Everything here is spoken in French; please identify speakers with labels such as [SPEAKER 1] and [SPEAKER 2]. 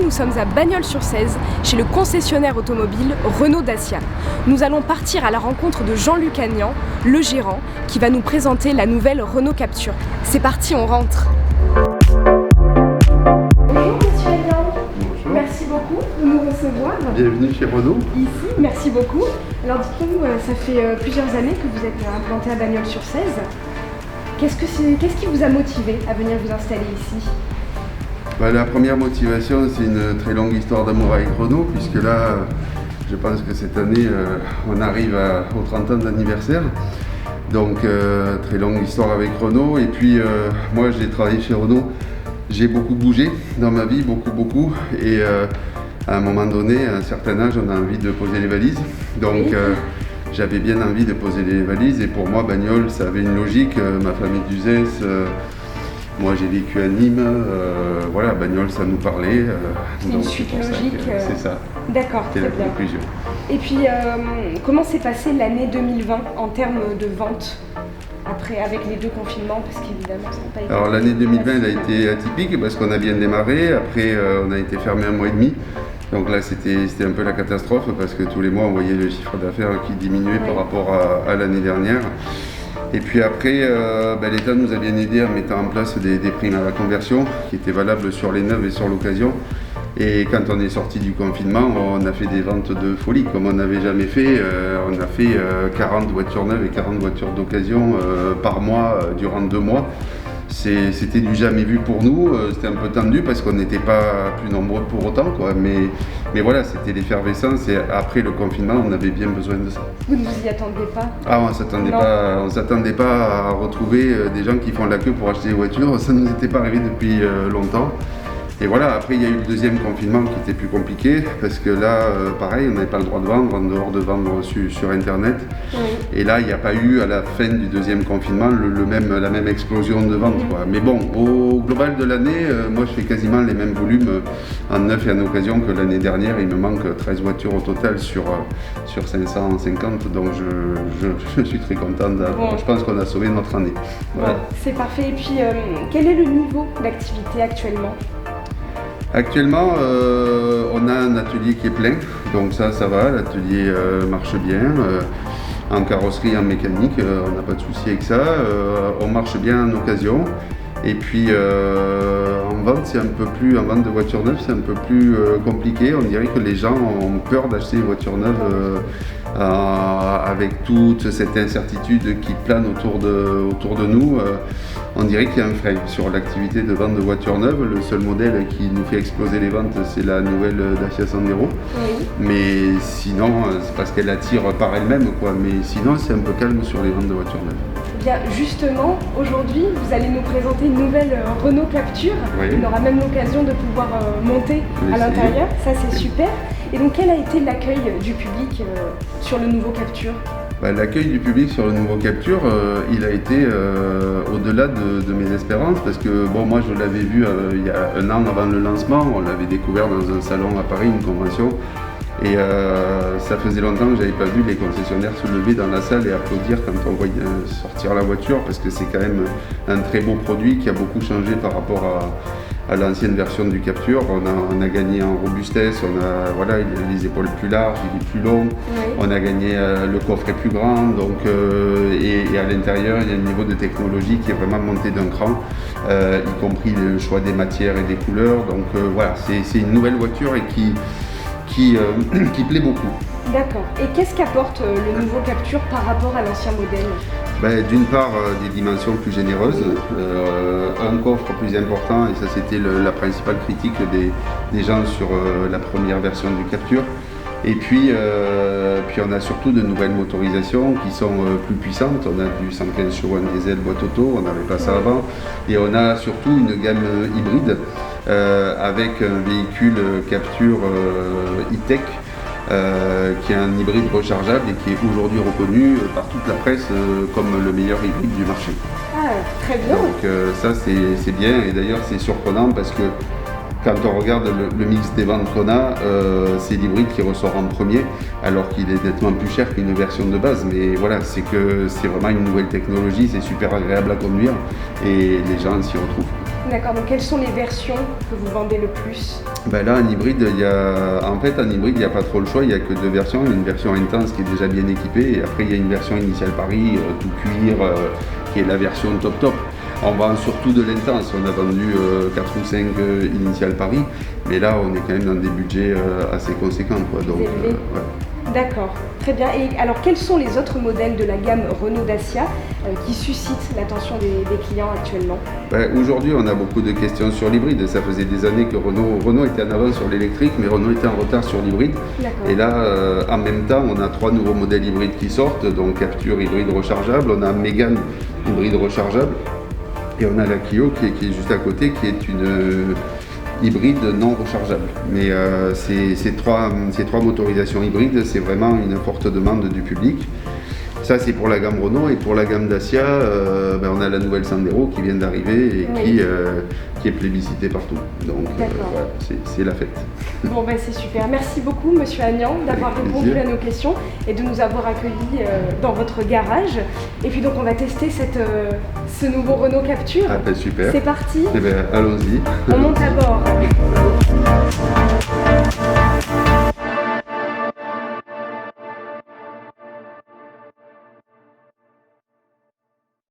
[SPEAKER 1] nous sommes à Bagnols-sur-Cèze, chez le concessionnaire automobile Renault-Dacia. Nous allons partir à la rencontre de Jean-Luc Agnan, le gérant, qui va nous présenter la nouvelle Renault Captur. C'est parti, on rentre. Bonjour Monsieur Agnan.
[SPEAKER 2] Bonjour.
[SPEAKER 1] Merci beaucoup de nous recevoir.
[SPEAKER 2] Bienvenue chez Renault.
[SPEAKER 1] Ici, merci beaucoup. Alors dites-nous, ça fait plusieurs années que vous êtes implanté à Bagnols-sur-Cèze. Qu'est-ce qui vous a motivé à venir vous installer ici ?
[SPEAKER 2] La première motivation, c'est une très longue histoire d'amour avec Renault, puisque là, je pense que cette année, on arrive aux 30 ans d'anniversaire. Donc, très longue histoire avec Renault. Et puis, moi, j'ai travaillé chez Renault. J'ai beaucoup bougé dans ma vie, beaucoup. Et à un moment donné, à un certain âge, on a envie de poser les valises. Donc, j'avais bien envie de poser les valises. Et pour moi, Bagnols, ça avait une logique. Ma famille d'Uzès. Moi j'ai vécu à Nîmes, Bagnols ça nous parlait.
[SPEAKER 1] C'est une suite logique.
[SPEAKER 2] C'est ça.
[SPEAKER 1] D'accord,
[SPEAKER 2] c'est la
[SPEAKER 1] bien.
[SPEAKER 2] conclusion.
[SPEAKER 1] Et puis, comment s'est passée l'année 2020 en termes de vente après, avec les deux confinements, parce qu'évidemment ça n'a pas été...
[SPEAKER 2] Alors l'année 2020 elle a été atypique parce qu'on a bien démarré, après on a été fermé 1 mois et demi. Donc là c'était un peu la catastrophe parce que tous les mois on voyait le chiffre d'affaires qui diminuait par rapport à l'année dernière. Et puis après, l'État nous a bien aidé en mettant en place des primes à la conversion qui étaient valables sur les neuves et sur l'occasion. Et quand on est sorti du confinement, on a fait des ventes de folie comme on n'avait jamais fait. On a fait 40 voitures neuves et 40 voitures d'occasion par mois durant 2 mois. C'était du jamais vu pour nous, c'était un peu tendu parce qu'on n'était pas plus nombreux pour autant, quoi. Mais voilà, c'était l'effervescence et après le confinement, on avait bien besoin de ça.
[SPEAKER 1] Vous ne vous y attendiez pas ?
[SPEAKER 2] Ah, on s'attendait pas à retrouver des gens qui font la queue pour acheter des voitures, ça ne nous était pas arrivé depuis longtemps. Et voilà, après il y a eu le deuxième confinement qui était plus compliqué parce que là, pareil, on n'avait pas le droit de vendre en dehors de vendre sur Internet. Oui. Et là, il n'y a pas eu à la fin du deuxième confinement la même explosion de ventes, quoi. Mais bon, au global de l'année, moi je fais quasiment les mêmes volumes en neuf et en occasion que l'année dernière. Il me manque 13 voitures au total sur 550, donc je suis très content. Je pense qu'on a sauvé notre année. Voilà.
[SPEAKER 1] Bon, c'est parfait. Et puis, quel est le niveau d'activité actuellement ?
[SPEAKER 2] Actuellement, on a un atelier qui est plein, donc ça va, l'atelier marche bien. En carrosserie, en mécanique, on n'a pas de souci avec ça. On marche bien en occasion. Et puis en vente de voitures neuves, c'est un peu plus compliqué. On dirait que les gens ont peur d'acheter une voiture neuve avec toute cette incertitude qui plane autour de nous. On dirait qu'il y a un frein sur l'activité de vente de voitures neuves. Le seul modèle qui nous fait exploser les ventes, c'est la nouvelle Dacia Sandero. Oui. Mais sinon, c'est parce qu'elle attire par elle-même, quoi. Mais sinon, c'est un peu calme sur les ventes de voitures neuves.
[SPEAKER 1] Bien, justement, aujourd'hui, vous allez nous présenter une nouvelle Renault Captur. Oui. On aura même l'occasion de pouvoir monter à l'intérieur. Ça, c'est super. Et donc, quel a été l'accueil du public sur le nouveau Captur ?
[SPEAKER 2] L'accueil du public sur le nouveau Captur, il a été au-delà de mes espérances parce que moi je l'avais vu il y a 1 an avant le lancement, on l'avait découvert dans un salon à Paris, une convention, et ça faisait longtemps que j'avais pas vu les concessionnaires se lever dans la salle et applaudir quand on voyait sortir la voiture parce que c'est quand même un très beau produit qui a beaucoup changé par rapport à l'ancienne version du Captur. On a gagné en robustesse, il a les épaules plus larges, il est plus long, oui. On a gagné, le coffre est plus grand, donc, et à l'intérieur il y a un niveau de technologie qui est vraiment monté d'un cran, y compris le choix des matières et des couleurs, donc c'est une nouvelle voiture et qui plaît beaucoup.
[SPEAKER 1] D'accord. Et qu'est-ce qu'apporte le nouveau Captur par rapport à l'ancien modèle ?
[SPEAKER 2] D'une part, des dimensions plus généreuses, un coffre plus important, et ça c'était la principale critique des gens sur la première version du Captur. Et puis on a surtout de nouvelles motorisations qui sont plus puissantes. On a du 115 chevaux en diesel boîte auto, on n'avait pas ça avant. Et on a surtout une gamme hybride avec un véhicule Captur e-tech. Qui est un hybride rechargeable et qui est aujourd'hui reconnu par toute la presse comme le meilleur hybride du marché.
[SPEAKER 1] Ah, très bien.
[SPEAKER 2] Donc ça c'est bien, et d'ailleurs c'est surprenant parce que quand on regarde le mix des ventes qu'on a, c'est l'hybride qui ressort en premier alors qu'il est nettement plus cher qu'une version de base. Mais voilà, c'est vraiment une nouvelle technologie, c'est super agréable à conduire et les gens s'y retrouvent.
[SPEAKER 1] D'accord, donc quelles sont les versions que vous vendez le plus?
[SPEAKER 2] Ben là, en hybride, il n'y a pas trop le choix, il n'y a que deux versions. Une version intense qui est déjà bien équipée, et après il y a une version initiale Paris, tout cuir, qui est la version top. On vend surtout de l'intense, on a vendu 4 ou 5 initiales Paris, mais là on est quand même dans des budgets assez conséquents, quoi. Donc, ouais.
[SPEAKER 1] D'accord, très bien. Et alors quels sont les autres modèles de la gamme Renault Dacia qui suscitent l'attention des clients actuellement?
[SPEAKER 2] Aujourd'hui on a beaucoup de questions sur l'hybride. Ça faisait des années que Renault était en avance sur l'électrique, mais Renault était en retard sur l'hybride. Et là en même temps on a 3 nouveaux modèles hybrides qui sortent, donc Captur hybride rechargeable, on a Mégane hybride rechargeable, et on a la Clio qui est juste à côté, qui est une hybride non rechargeable. Mais ces trois motorisations hybrides, c'est vraiment une forte demande du public. Ça c'est pour la gamme Renault, et pour la gamme Dacia, on a la nouvelle Sandero qui vient d'arriver et qui est plébiscitée partout. Donc voilà, c'est la fête.
[SPEAKER 1] Bon c'est super. Merci beaucoup Monsieur Agnan d'avoir répondu à nos questions et de nous avoir accueillis dans votre garage. Et puis donc on va tester ce nouveau Renault Captur.
[SPEAKER 2] Ah super.
[SPEAKER 1] C'est parti.
[SPEAKER 2] Allons-y.
[SPEAKER 1] On monte à bord.